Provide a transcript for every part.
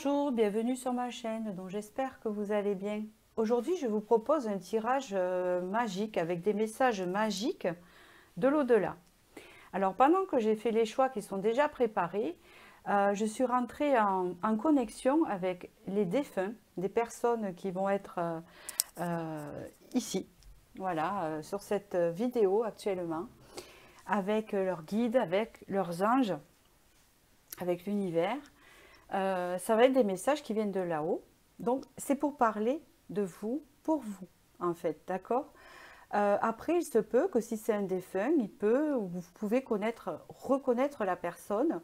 Bonjour, bienvenue sur ma chaîne, donc j'espère que vous allez bien. Aujourd'hui, je vous propose un tirage magique avec des messages magiques de l'au-delà. Alors, pendant que j'ai fait les choix qui sont déjà préparés, je suis rentrée en connexion avec les défunts, des personnes qui vont être ici, voilà, sur cette vidéo actuellement, avec leurs guides, avec leurs anges, avec l'univers. Ça va être des messages qui viennent de là-haut. Donc, c'est pour parler de vous, pour vous, en fait, d'accord? Après, il se peut que si c'est un défunt, vous pouvez reconnaître la personne,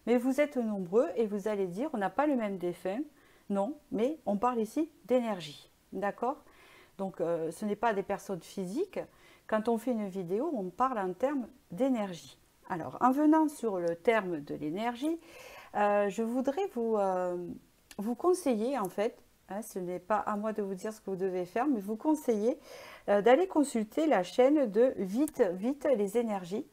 mais vous êtes nombreux et vous allez dire, on n'a pas le même défunt. Non, mais on parle ici d'énergie, d'accord? Donc, ce n'est pas des personnes physiques. Quand on fait une vidéo, on parle en termes d'énergie. Alors, en venant sur le terme de l'énergie, je voudrais vous conseiller, en fait, hein, ce n'est pas à moi de vous dire ce que vous devez faire, mais vous conseiller d'aller consulter la chaîne de Vite, vite les énergies.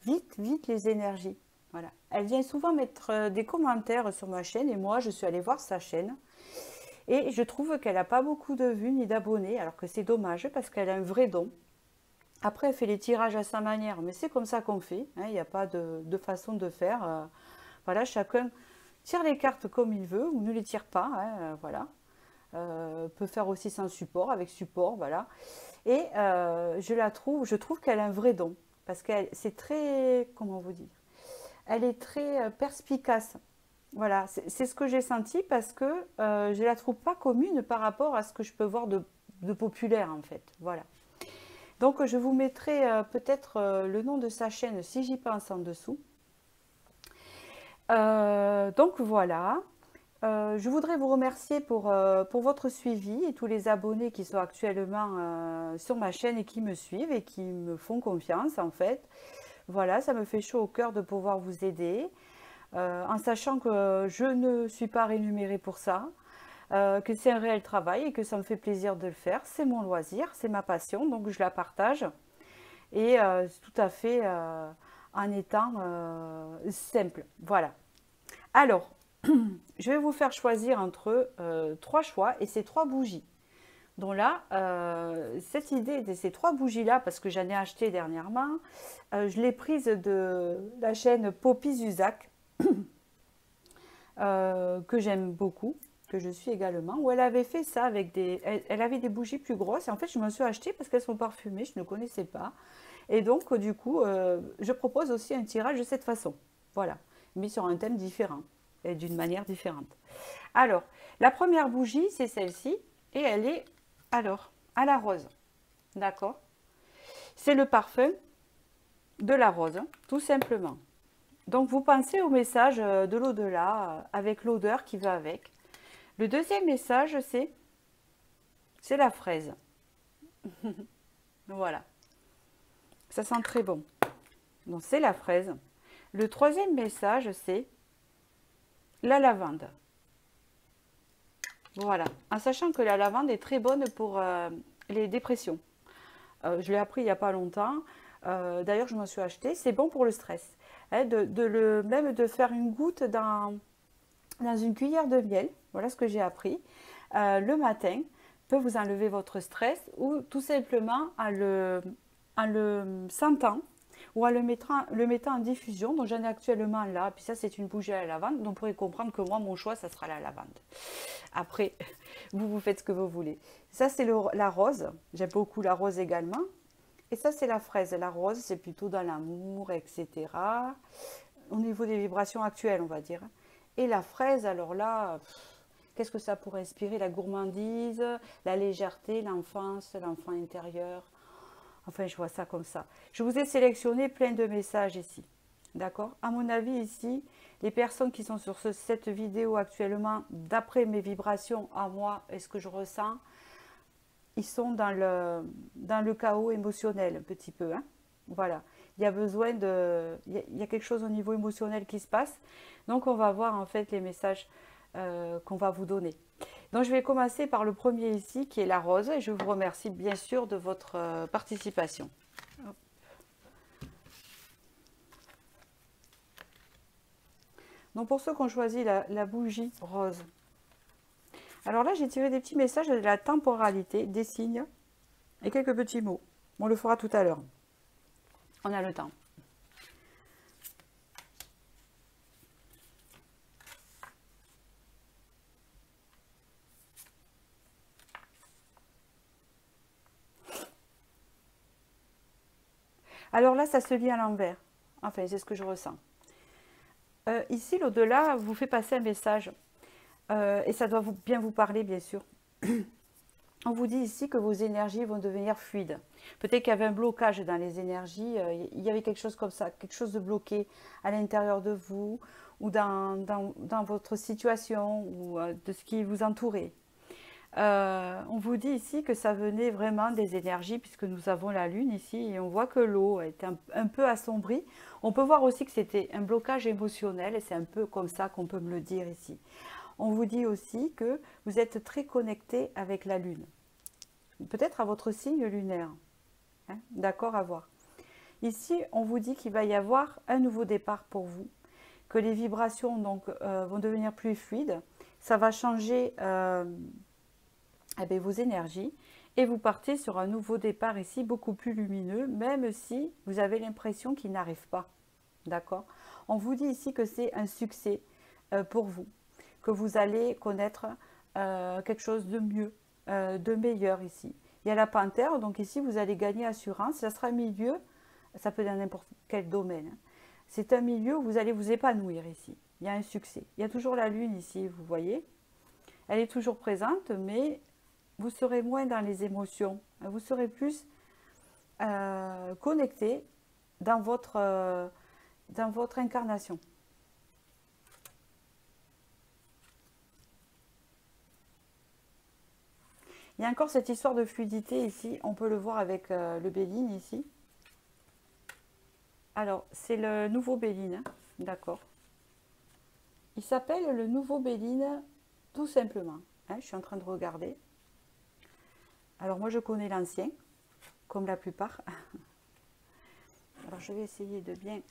Vite, vite les énergies. Voilà. Elle vient souvent mettre des commentaires sur ma chaîne et moi, je suis allée voir sa chaîne. Et je trouve qu'elle n'a pas beaucoup de vues ni d'abonnés, alors que c'est dommage parce qu'elle a un vrai don. Après, elle fait les tirages à sa manière, mais c'est comme ça qu'on fait. Hein, il n'y a pas de façon de faire. Voilà, chacun tire les cartes comme il veut ou ne les tire pas. Hein, voilà. Peut faire aussi sans support, avec support, voilà. Et je trouve qu'elle a un vrai don. Parce que c'est très, comment vous dire, elle est très perspicace. Voilà, c'est ce que j'ai senti parce que je la trouve pas commune par rapport à ce que je peux voir de populaire, en fait. Voilà. Donc, je vous mettrai peut-être le nom de sa chaîne si j'y pense en dessous. Donc, voilà. Je voudrais vous remercier pour votre suivi et tous les abonnés qui sont actuellement sur ma chaîne et qui me suivent et qui me font confiance, en fait. Voilà, ça me fait chaud au cœur de pouvoir vous aider, en sachant que je ne suis pas rémunérée pour ça. Que c'est un réel travail et que ça me fait plaisir de le faire. C'est mon loisir, c'est ma passion, donc je la partage. Et tout à fait en étant simple. Voilà. Alors, je vais vous faire choisir entre trois choix et ces trois bougies. Donc là, cette idée de ces trois bougies-là, parce que j'en ai acheté dernièrement, je l'ai prise de la chaîne Poppy Zuzac, que j'aime beaucoup, que je suis également, où elle avait fait ça avec elle avait des bougies plus grosses, et en fait je me suis acheté parce qu'elles sont parfumées, je ne connaissais pas, et donc du coup je propose aussi un tirage de cette façon, voilà, mais sur un thème différent, et d'une manière différente. Alors, la première bougie, c'est celle-ci, et elle est, alors, à la rose, d'accord? C'est le parfum de la rose, hein, tout simplement. Donc vous pensez au message de l'au-delà, avec l'odeur qui va avec. Le deuxième message, c'est la fraise. Voilà. Ça sent très bon. Donc c'est la fraise. Le troisième message, c'est la lavande. Voilà. En sachant que la lavande est très bonne pour les dépressions. Je l'ai appris il n'y a pas longtemps. D'ailleurs, je m'en suis acheté. C'est bon pour le stress. Hein, même de faire une goutte dans une cuillère de miel. Voilà ce que j'ai appris. Le matin peut vous enlever votre stress ou tout simplement en le sentant ou en le mettant en diffusion. Donc j'en ai actuellement là. Puis ça, c'est une bougie à la lavande. Donc vous pourrez comprendre que moi, mon choix, ça sera la lavande. Après, vous faites ce que vous voulez. Ça, c'est la rose. J'aime beaucoup la rose également. Et ça, c'est la fraise. La rose, c'est plutôt dans l'amour, etc. Au niveau des vibrations actuelles, on va dire. Et la fraise, alors là, qu'est-ce que ça pourrait inspirer? La gourmandise, la légèreté, l'enfance, l'enfant intérieur. Enfin, je vois ça comme ça. Je vous ai sélectionné plein de messages ici. D'accord? À mon avis, ici, les personnes qui sont sur cette vidéo actuellement, d'après mes vibrations à moi et ce que je ressens, ils sont dans le chaos émotionnel un petit peu. Hein, voilà. Il y a besoin il y a quelque chose au niveau émotionnel qui se passe. Donc, on va voir en fait les messages qu'on va vous donner. Donc, je vais commencer par le premier ici, qui est la rose. Et je vous remercie bien sûr de votre participation. Donc pour ceux qui ont choisi la bougie rose. Alors là, j'ai tiré des petits messages de la temporalité, des signes et quelques petits mots. On le fera tout à l'heure. On a le temps. Alors là, ça se lit à l'envers. Enfin, c'est ce que je ressens. Ici, l'au-delà vous fait passer un message. Et ça doit bien vous parler, bien sûr. On vous dit ici que vos énergies vont devenir fluides. Peut-être qu'il y avait un blocage dans les énergies. Il y avait quelque chose comme ça, quelque chose de bloqué à l'intérieur de vous ou dans votre situation ou de ce qui vous entourait. On vous dit ici que ça venait vraiment des énergies puisque nous avons la lune ici et on voit que l'eau est un peu assombrie. On peut voir aussi que c'était un blocage émotionnel et c'est un peu comme ça qu'on peut me le dire ici. On vous dit aussi que vous êtes très connecté avec la lune. Peut-être à votre signe lunaire. Hein, d'accord, à voir. Ici, on vous dit qu'il va y avoir un nouveau départ pour vous. Que les vibrations donc, vont devenir plus fluides. Ça va changer vos énergies. Et vous partez sur un nouveau départ ici, beaucoup plus lumineux, même si vous avez l'impression qu'il n'arrive pas. D'accord? On vous dit ici que c'est un succès pour vous. Que vous allez connaître quelque chose de mieux, de meilleur ici. Il y a la panthère, donc ici vous allez gagner assurance. Ça sera un milieu, ça peut être dans n'importe quel domaine. Hein. C'est un milieu où vous allez vous épanouir ici. Il y a un succès. Il y a toujours la lune ici, vous voyez. Elle est toujours présente, mais vous serez moins dans les émotions. Vous serez plus connecté dans votre incarnation. Il y a encore cette histoire de fluidité ici, on peut le voir avec le Béline ici. Alors, c'est le nouveau Béline, hein, d'accord. Il s'appelle le nouveau Béline tout simplement. Hein, je suis en train de regarder. Alors, moi, je connais l'ancien, comme la plupart. Alors, je vais essayer de bien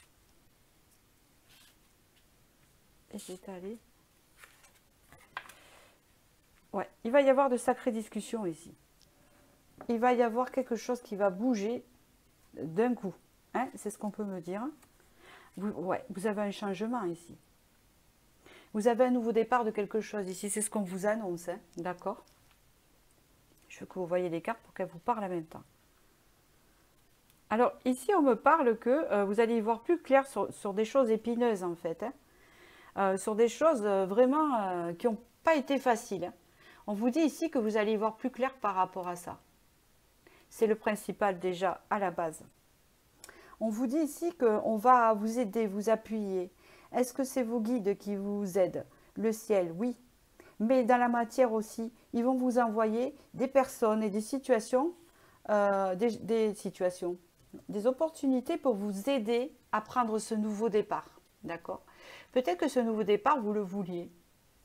étaler. Ouais, il va y avoir de sacrées discussions ici. Il va y avoir quelque chose qui va bouger d'un coup. Hein, c'est ce qu'on peut me dire. Vous avez un changement ici. Vous avez un nouveau départ de quelque chose ici. C'est ce qu'on vous annonce. Hein, d'accord? Je veux que vous voyez les cartes pour qu'elles vous parlent en même temps. Alors, ici, on me parle que vous allez y voir plus clair sur des choses épineuses, en fait. Hein, sur des choses vraiment qui n'ont pas été faciles. Hein. On vous dit ici que vous allez y voir plus clair par rapport à ça. C'est le principal déjà à la base. On vous dit ici qu'on va vous aider, vous appuyer. Est-ce que c'est vos guides qui vous aident? Le ciel, oui. Mais dans la matière aussi, ils vont vous envoyer des personnes et des situations, des opportunités pour vous aider à prendre ce nouveau départ. D'accord? Peut-être que ce nouveau départ, vous le vouliez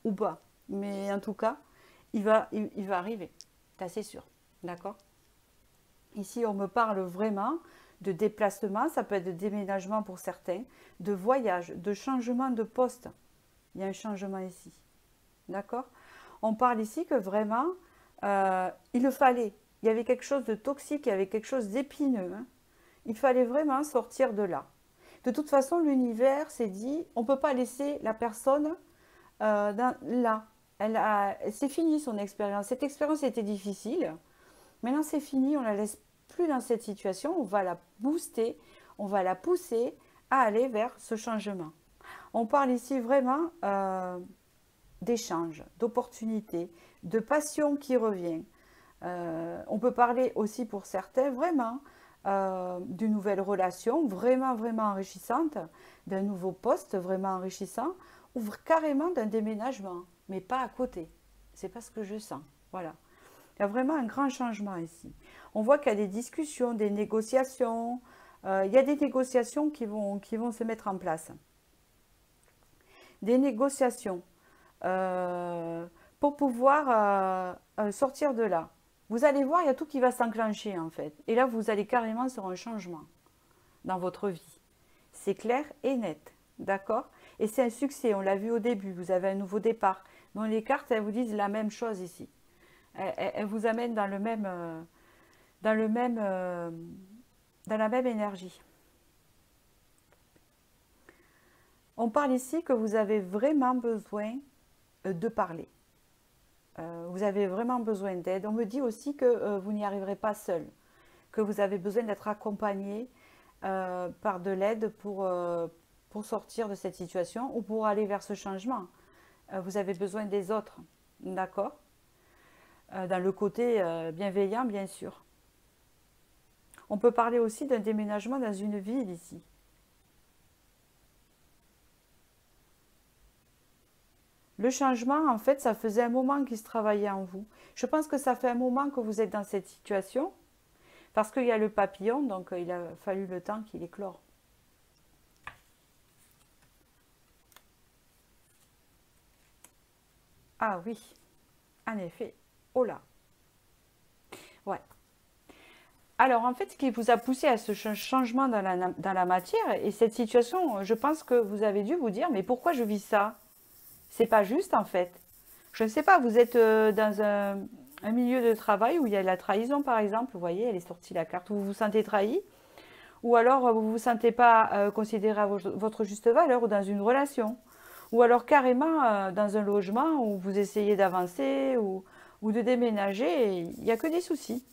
ou pas. Mais en tout cas, il va arriver. C'est assez sûr. D'accord? Ici, on me parle vraiment de déplacement, ça peut être de déménagement pour certains, de voyage, de changement de poste. Il y a un changement ici. D'accord? On parle ici que vraiment, il le fallait. Il y avait quelque chose de toxique, il y avait quelque chose d'épineux. Hein. Il fallait vraiment sortir de là. De toute façon, l'univers s'est dit, on ne peut pas laisser la personne là. C'est fini son expérience. Cette expérience était difficile. Maintenant, c'est fini, on ne la laisse plus dans cette situation. On va la booster, on va la pousser à aller vers ce changement. On parle ici vraiment d'échange, d'opportunité, de passion qui revient. On peut parler aussi pour certains vraiment d'une nouvelle relation vraiment, vraiment enrichissante, d'un nouveau poste vraiment enrichissant, ou carrément d'un déménagement, mais pas à côté. C'est pas ce que je sens. Voilà. Il y a vraiment un grand changement ici. On voit qu'il y a des discussions, des négociations. Il y a des négociations qui vont se mettre en place. Des négociations pour pouvoir sortir de là. Vous allez voir, il y a tout qui va s'enclencher en fait. Et là, vous allez carrément sur un changement dans votre vie. C'est clair et net. D'accord? Et c'est un succès, on l'a vu au début, vous avez un nouveau départ. Donc les cartes, elles vous disent la même chose ici. Elles vous amènent dans le même, dans le même, dans la même énergie. On parle ici que vous avez vraiment besoin de parler. Vous avez vraiment besoin d'aide. On me dit aussi que vous n'y arriverez pas seul, que vous avez besoin d'être accompagné par de l'aide pour sortir de cette situation ou pour aller vers ce changement. Vous avez besoin des autres, d'accord? Dans le côté bienveillant, bien sûr. On peut parler aussi d'un déménagement dans une ville ici. Le changement, en fait, ça faisait un moment qu'il se travaillait en vous. Je pense que ça fait un moment que vous êtes dans cette situation, parce qu'il y a le papillon, donc il a fallu le temps qu'il éclore. Ah oui, en effet. Oh là. Ouais. Alors, en fait, ce qui vous a poussé à ce changement dans la matière, et cette situation, je pense que vous avez dû vous dire, mais pourquoi je vis ça? C'est pas juste, en fait. Je ne sais pas, vous êtes dans un milieu de travail où il y a la trahison, par exemple. Vous voyez, elle est sortie la carte où vous vous sentez trahi. Ou alors, vous ne vous sentez pas considéré à votre juste valeur ou dans une relation. Ou alors, carrément, dans un logement où vous essayez d'avancer ou de déménager et il n'y a que des soucis.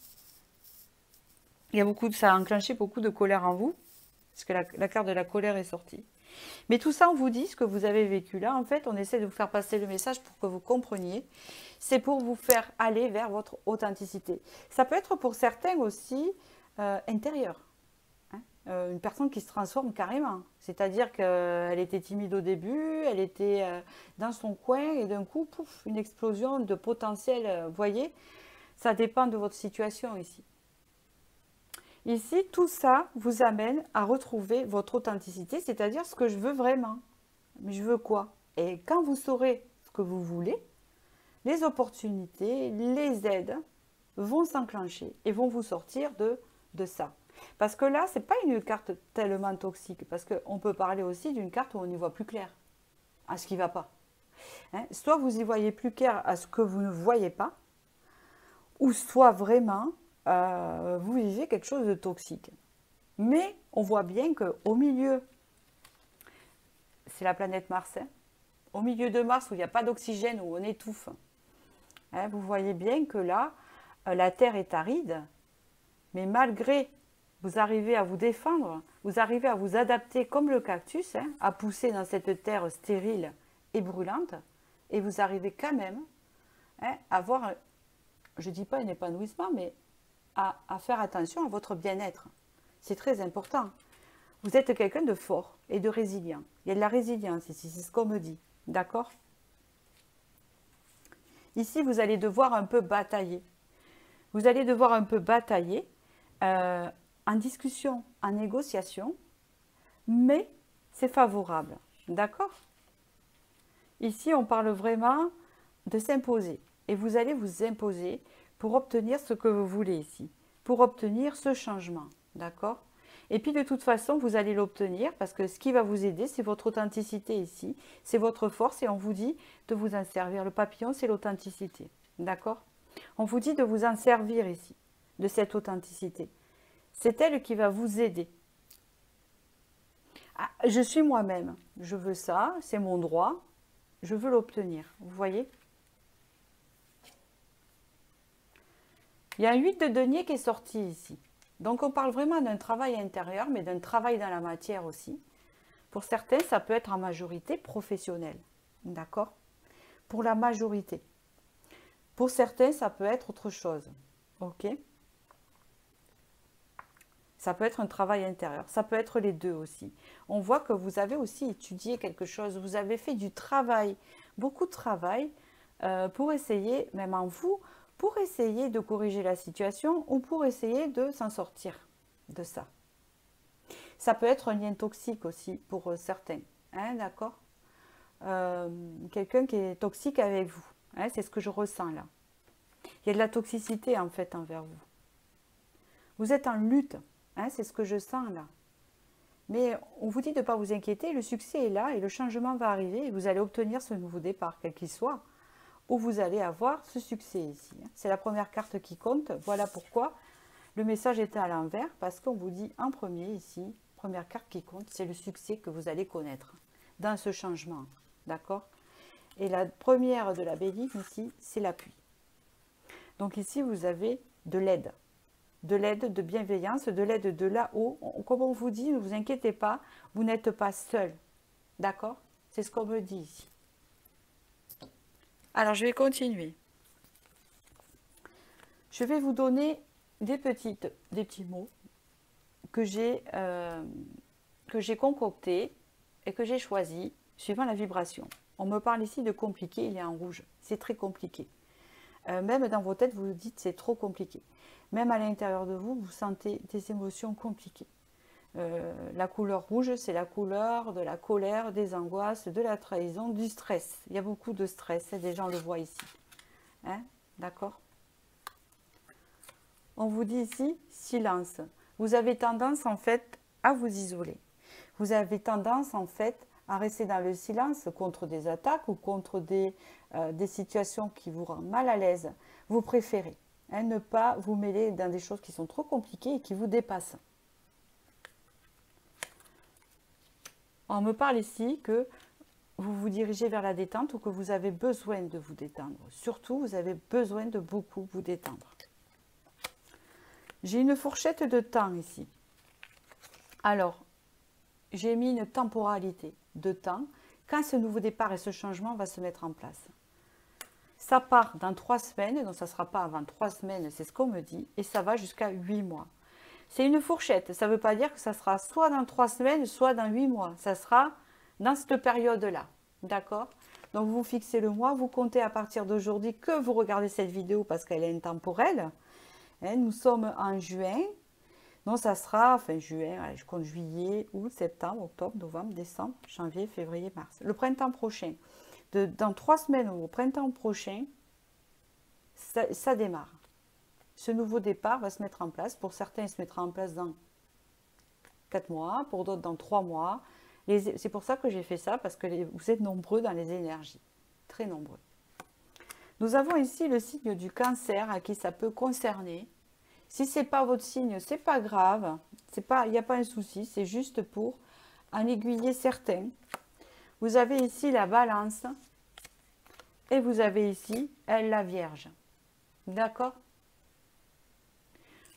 Il y a ça a enclenché beaucoup de colère en vous, parce que la carte de la colère est sortie. Mais tout ça, on vous dit ce que vous avez vécu là. En fait, on essaie de vous faire passer le message pour que vous compreniez. C'est pour vous faire aller vers votre authenticité. Ça peut être pour certains aussi intérieur. Hein, une personne qui se transforme carrément. C'est-à-dire qu'elle était timide au début, elle était dans son coin et d'un coup, pouf, une explosion de potentiel. Vous voyez, ça dépend de votre situation ici. Ici, tout ça vous amène à retrouver votre authenticité, c'est-à-dire ce que je veux vraiment. Mais je veux quoi? Et quand vous saurez ce que vous voulez, les opportunités, les aides vont s'enclencher et vont vous sortir de ça. Parce que là, ce n'est pas une carte tellement toxique, parce qu'on peut parler aussi d'une carte où on y voit plus clair à ce qui ne va pas. Hein? Soit vous y voyez plus clair à ce que vous ne voyez pas, ou soit vraiment vous vivez quelque chose de toxique. Mais on voit bien qu'au milieu, c'est la planète Mars, hein, au milieu de Mars où il n'y a pas d'oxygène, où on étouffe, hein, vous voyez bien que là, la Terre est aride, mais malgré vous arrivez à vous défendre, vous arrivez à vous adapter comme le cactus, hein, à pousser dans cette terre stérile et brûlante, et vous arrivez quand même hein, à avoir, je ne dis pas un épanouissement, mais à faire attention à votre bien-être. C'est très important. Vous êtes quelqu'un de fort et de résilient. Il y a de la résilience ici, c'est ce qu'on me dit. D'accord? Ici, vous allez devoir un peu batailler. Vous allez devoir un peu batailler en discussion, en négociation, mais c'est favorable. D'accord? Ici, on parle vraiment de s'imposer. Et vous allez vous imposer pour obtenir ce que vous voulez ici, pour obtenir ce changement. D'accord? Et puis de toute façon, vous allez l'obtenir parce que ce qui va vous aider, c'est votre authenticité ici, c'est votre force et on vous dit de vous en servir. Le papillon, c'est l'authenticité. D'accord? On vous dit de vous en servir ici, de cette authenticité. C'est elle qui va vous aider. Ah, je suis moi-même, je veux ça, c'est mon droit, je veux l'obtenir. Vous voyez? Il y a un 8 de denier qui est sorti ici. Donc on parle vraiment d'un travail intérieur, mais d'un travail dans la matière aussi. Pour certains, ça peut être en majorité professionnel. D'accord? Pour la majorité. Pour certains, ça peut être autre chose. Ok? Ça peut être un travail intérieur. Ça peut être les deux aussi. On voit que vous avez aussi étudié quelque chose. Vous avez fait du travail, beaucoup de travail pour essayer, même en vous, pour essayer de corriger la situation ou pour essayer de s'en sortir de ça. Ça peut être un lien toxique aussi pour certains. Hein, d'accord? Quelqu'un qui est toxique avec vous. Hein, c'est ce que je ressens là. Il y a de la toxicité en fait envers vous. Vous êtes en lutte. Hein, c'est ce que je sens là. Mais on vous dit de ne pas vous inquiéter, le succès est là et le changement va arriver et vous allez obtenir ce nouveau départ, quel qu'il soit, où vous allez avoir ce succès ici. C'est la première carte qui compte, voilà pourquoi le message était à l'envers, parce qu'on vous dit en premier ici, première carte qui compte, c'est le succès que vous allez connaître dans ce changement, d'accord? Et la première de la béline ici, c'est l'appui. Donc ici, vous avez de l'aide, de bienveillance, de l'aide de là-haut. Comme on vous dit, ne vous inquiétez pas, vous n'êtes pas seul, d'accord? C'est ce qu'on me dit ici. Alors, je vais continuer. Je vais vous donner des petits mots que j'ai concoctés et que j'ai choisis suivant la vibration. On me parle ici de compliqué, il est en rouge. C'est très compliqué. Même dans vos têtes, vous vous dites c'est trop compliqué. Même à l'intérieur de vous, vous sentez des émotions compliquées. La couleur rouge, c'est la couleur de la colère, des angoisses, de la trahison, du stress. Il y a beaucoup de stress, des gens le voient ici. Hein? D'accord? On vous dit ici, silence. Vous avez tendance en fait à vous isoler. Vous avez tendance en fait à rester dans le silence contre des attaques ou contre des situations qui vous rendent mal à l'aise. Vous préférez ne pas vous mêler dans des choses qui sont trop compliquées et qui vous dépassent. On me parle ici que vous vous dirigez vers la détente ou que vous avez besoin de vous détendre. Surtout, vous avez besoin de beaucoup vous détendre. J'ai une fourchette de temps ici. Alors, j'ai mis une temporalité de temps quand ce nouveau départ et ce changement va se mettre en place. Ça part dans 3 semaines, donc ça ne sera pas avant 3 semaines, c'est ce qu'on me dit, et ça va jusqu'à 8 mois. C'est une fourchette, ça ne veut pas dire que ça sera soit dans 3 semaines, soit dans 8 mois. Ça sera dans cette période-là, d'accord? Donc vous fixez le mois, vous comptez à partir d'aujourd'hui que vous regardez cette vidéo parce qu'elle est intemporelle. Nous sommes en juin, donc ça sera, enfin juin, allez, je compte juillet, août, septembre, octobre, novembre, décembre, janvier, février, mars. Le printemps prochain, dans 3 semaines au printemps prochain, ça démarre. Ce nouveau départ va se mettre en place. Pour certains, il se mettra en place dans 4 mois, pour d'autres dans 3 mois. C'est pour ça que j'ai fait ça, parce que vous êtes nombreux dans les énergies, très nombreux. Nous avons ici le signe du cancer à qui ça peut concerner. Si ce n'est pas votre signe, ce n'est pas grave. Il n'y a pas un souci, c'est juste pour en aiguiller certains. Vous avez ici la balance et vous avez ici la vierge. D'accord?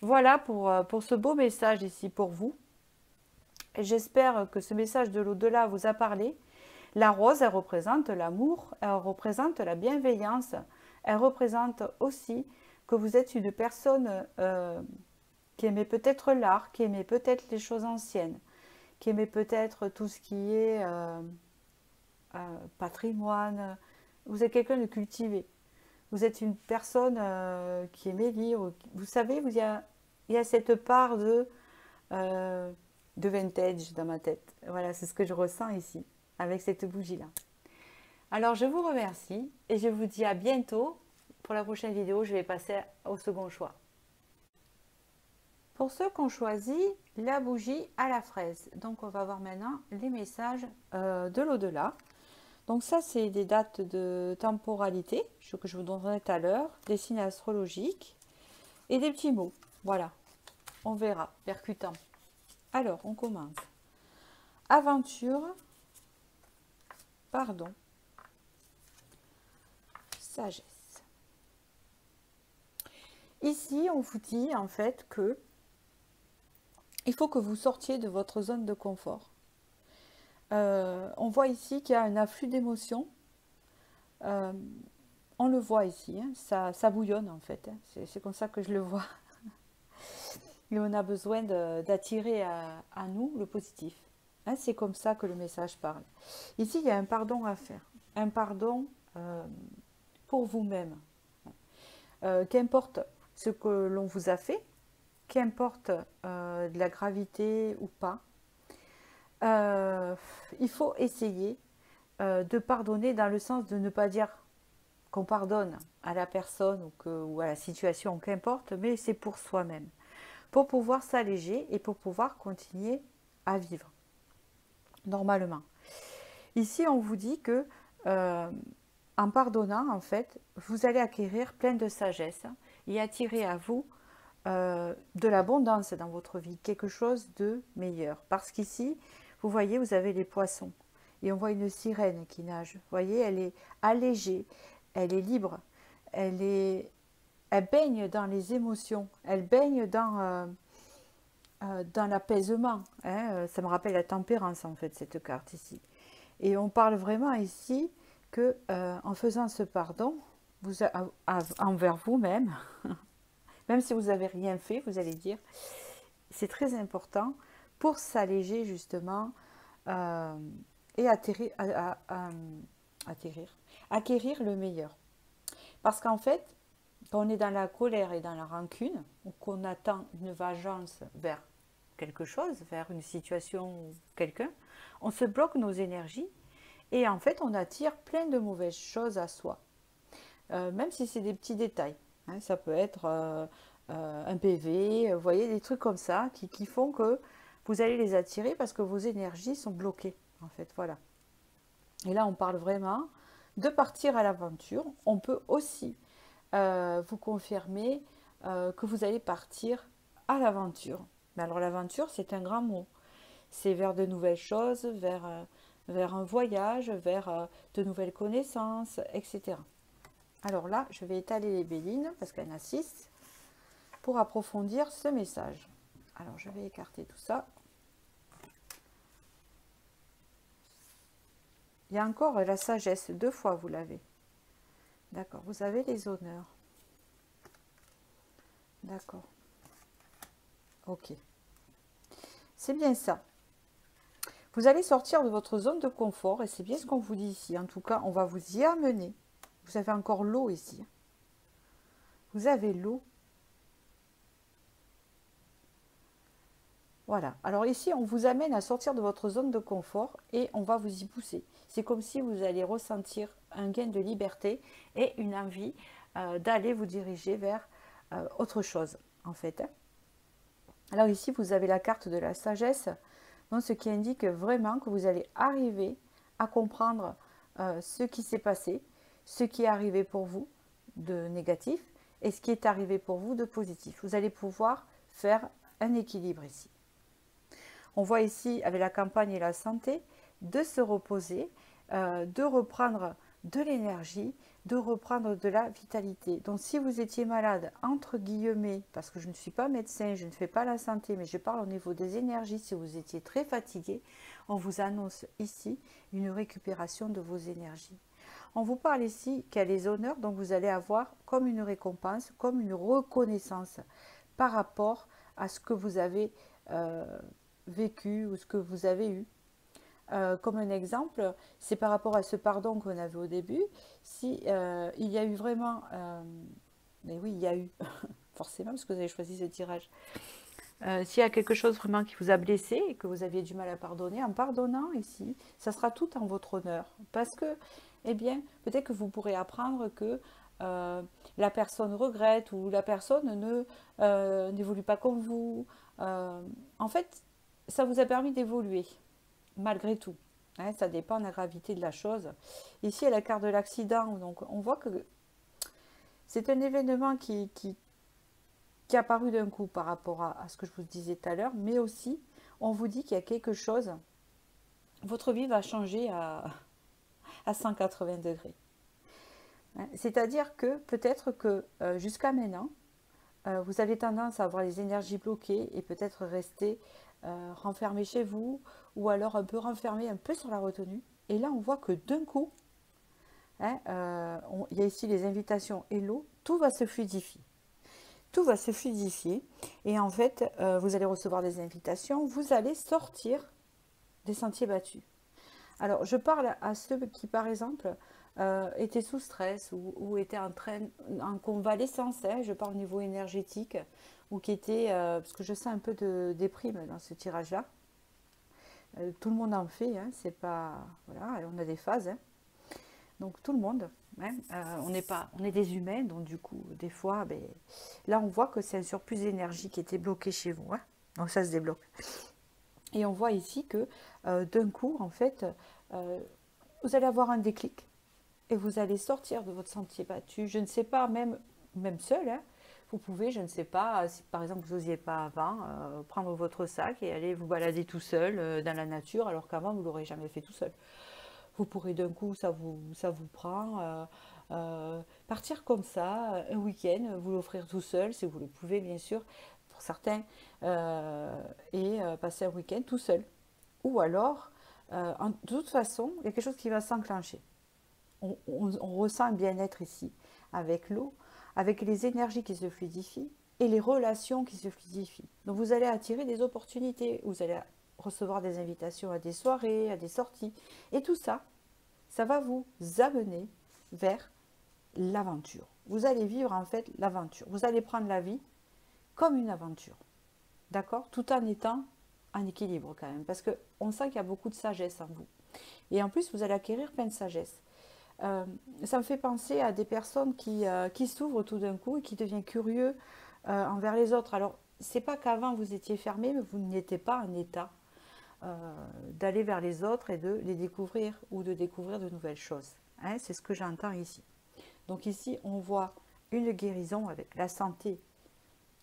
Voilà pour ce beau message ici pour vous. J'espère que ce message de l'au-delà vous a parlé. La rose, elle représente l'amour, elle représente la bienveillance, elle représente aussi que vous êtes une personne qui aimait peut-être l'art, qui aimait peut-être les choses anciennes, qui aimait peut-être tout ce qui est patrimoine. Vous êtes quelqu'un de cultivé. Vous êtes une personne qui aimait lire. Vous savez, il y a cette part de vintage dans ma tête. Voilà, c'est ce que je ressens ici, avec cette bougie-là. Alors, je vous remercie et je vous dis à bientôt. Pour la prochaine vidéo, je vais passer au second choix. Pour ceux qui ont choisi la bougie à la fraise. Donc, on va voir maintenant les messages de l'au-delà. Donc ça, c'est des dates de temporalité que je vous donnerai tout à l'heure, des signes astrologiques et des petits mots. Voilà, on verra, percutant. Alors, on commence. Aventure, pardon, sagesse. Ici, on vous dit en fait que il faut que vous sortiez de votre zone de confort. On voit ici qu'il y a un afflux d'émotions. On le voit ici, hein, ça bouillonne en fait. Hein, c'est comme ça que je le vois. Et on a besoin d'attirer à nous le positif. Hein, c'est comme ça que le message parle. Ici, il y a un pardon à faire. Un pardon pour vous-même. Qu'importe ce que l'on vous a fait, qu'importe de la gravité ou pas, il faut essayer de pardonner dans le sens de ne pas dire qu'on pardonne à la personne ou à la situation, qu'importe, mais c'est pour soi-même, pour pouvoir s'alléger et pour pouvoir continuer à vivre. normalement. Ici, on vous dit que en pardonnant, en fait, vous allez acquérir plein de sagesse et attirer à vous de l'abondance dans votre vie, quelque chose de meilleur. Parce qu'ici, vous voyez, vous avez les poissons et on voit une sirène qui nage. Vous voyez, elle est allégée, elle est libre, elle baigne dans les émotions, elle baigne dans l'apaisement. Hein. Ça me rappelle la tempérance, en fait, cette carte ici. Et on parle vraiment ici que en faisant ce pardon envers vous-même, même si vous n'avez rien fait, vous allez dire, c'est très important pour s'alléger justement et acquérir le meilleur. Parce qu'en fait, quand on est dans la colère et dans la rancune, ou qu'on attend une vengeance vers quelque chose, vers une situation ou quelqu'un, on se bloque nos énergies et en fait on attire plein de mauvaises choses à soi. Même si c'est des petits détails. Hein, ça peut être un PV, vous voyez, des trucs comme ça qui font que vous allez les attirer parce que vos énergies sont bloquées. En fait, voilà. Et là, on parle vraiment de partir à l'aventure. On peut aussi vous confirmer que vous allez partir à l'aventure. Mais alors l'aventure, c'est un grand mot. C'est vers de nouvelles choses, vers un voyage, vers de nouvelles connaissances, etc. Alors là, je vais étaler les bélines, parce qu'il y en a 6, pour approfondir ce message. Alors, je vais écarter tout ça. Il y a encore la sagesse, 2 fois vous l'avez. D'accord, vous avez les honneurs. D'accord. Ok. C'est bien ça. Vous allez sortir de votre zone de confort, et c'est bien ce qu'on vous dit ici. En tout cas, on va vous y amener. Vous avez encore l'eau ici. Vous avez l'eau. Voilà. Alors ici, on vous amène à sortir de votre zone de confort et on va vous y pousser. C'est comme si vous allez ressentir un gain de liberté et une envie d'aller vous diriger vers autre chose, en fait. Alors ici, vous avez la carte de la sagesse, donc ce qui indique vraiment que vous allez arriver à comprendre ce qui s'est passé, ce qui est arrivé pour vous de négatif et ce qui est arrivé pour vous de positif. Vous allez pouvoir faire un équilibre ici. On voit ici, avec la campagne et la santé, de se reposer, de reprendre de l'énergie, de reprendre de la vitalité. Donc si vous étiez malade, entre guillemets, parce que je ne suis pas médecin, je ne fais pas la santé, mais je parle au niveau des énergies, si vous étiez très fatigué, on vous annonce ici une récupération de vos énergies. On vous parle ici qu'il y a les honneurs, donc vous allez avoir comme une récompense, comme une reconnaissance par rapport à ce que vous avez vécu ou ce que vous avez eu. Comme un exemple, c'est par rapport à ce pardon qu'on avait au début. Si il y a eu vraiment, mais oui, il y a eu, forcément, parce que vous avez choisi ce tirage. S'il y a quelque chose vraiment qui vous a blessé et que vous aviez du mal à pardonner, en pardonnant ici, ça sera tout en votre honneur. Parce que, eh bien, peut-être que vous pourrez apprendre que la personne regrette ou la personne n'évolue pas comme vous. En fait, ça vous a permis d'évoluer, malgré tout. Hein, ça dépend de la gravité de la chose. Ici, il y a la carte de l'accident. Donc, on voit que c'est un événement qui est apparu d'un coup par rapport à ce que je vous disais tout à l'heure. Mais aussi, on vous dit qu'il y a quelque chose. Votre vie va changer à 180 degrés. Hein, c'est-à-dire que peut-être que jusqu'à maintenant, vous avez tendance à avoir les énergies bloquées et peut-être rester renfermé chez vous ou alors un peu renfermé, un peu sur la retenue. Et là, on voit que d'un coup, hein, il y a ici les invitations et l'eau, tout va se fluidifier. Tout va se fluidifier et en fait, vous allez recevoir des invitations, vous allez sortir des sentiers battus. Alors, je parle à ceux qui, par exemple, étaient sous stress ou étaient en convalescence, hein, je parle au niveau énergétique, ou qui étaient, parce que je sens un peu de déprime dans ce tirage-là. Tout le monde en fait, hein, c'est pas, voilà, on a des phases, hein. Donc tout le monde, hein, on est des humains, donc du coup, des fois, ben, là on voit que c'est un surplus d'énergie qui était bloqué chez vous, hein, donc ça se débloque. Et on voit ici que d'un coup, en fait, vous allez avoir un déclic et vous allez sortir de votre sentier battu. Je ne sais pas, même seul, hein, vous pouvez, je ne sais pas, si par exemple vous n'osiez pas avant, prendre votre sac et aller vous balader tout seul dans la nature, alors qu'avant vous ne l'aurez jamais fait tout seul. Vous pourrez d'un coup, ça vous prend, partir comme ça, un week-end, vous l'offrir tout seul, si vous le pouvez bien sûr, pour certains, et passer un week-end tout seul. Ou alors, de toute façon, il y a quelque chose qui va s'enclencher. On ressent un bien-être ici, avec l'eau, avec les énergies qui se fluidifient et les relations qui se fluidifient. Donc vous allez attirer des opportunités, vous allez recevoir des invitations à des soirées, à des sorties. Et tout ça, ça va vous amener vers l'aventure. Vous allez vivre en fait l'aventure. Vous allez prendre la vie comme une aventure. D'accord? Tout en étant en équilibre quand même. Parce qu'on sent qu'il y a beaucoup de sagesse en vous. Et en plus, vous allez acquérir plein de sagesse. Ça me fait penser à des personnes qui s'ouvrent tout d'un coup et qui deviennent curieux envers les autres. Alors, c'est pas qu'avant vous étiez fermé, mais vous n'étiez pas en état d'aller vers les autres et de les découvrir ou de découvrir de nouvelles choses. Hein, c'est ce que j'entends ici. Donc ici, on voit une guérison avec la santé